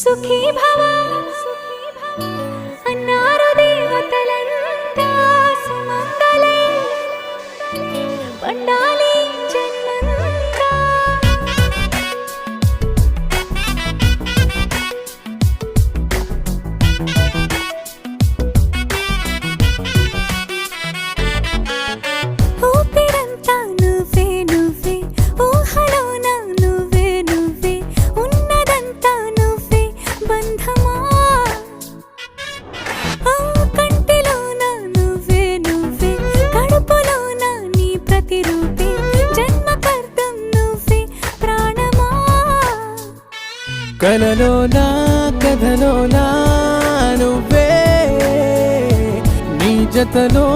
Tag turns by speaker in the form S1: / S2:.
S1: సుఖీ భవ అన్నారు దేవతలంతా సుమంగళే పండాలి జన్మంతా. ఊపిరంతా నువ్వే నువ్వే ఊహలోన నువ్వే నువ్వే ఉన్నదంతా నువ్వే బంధమా. కంటిలోన నువ్వే నువ్వే కడుపులోన నీ ప్రతిరూపే జన్మకర్తం నువ్వే ప్రాణమా.
S2: కలలోనా కథలోనా నువ్వే నీ జతలో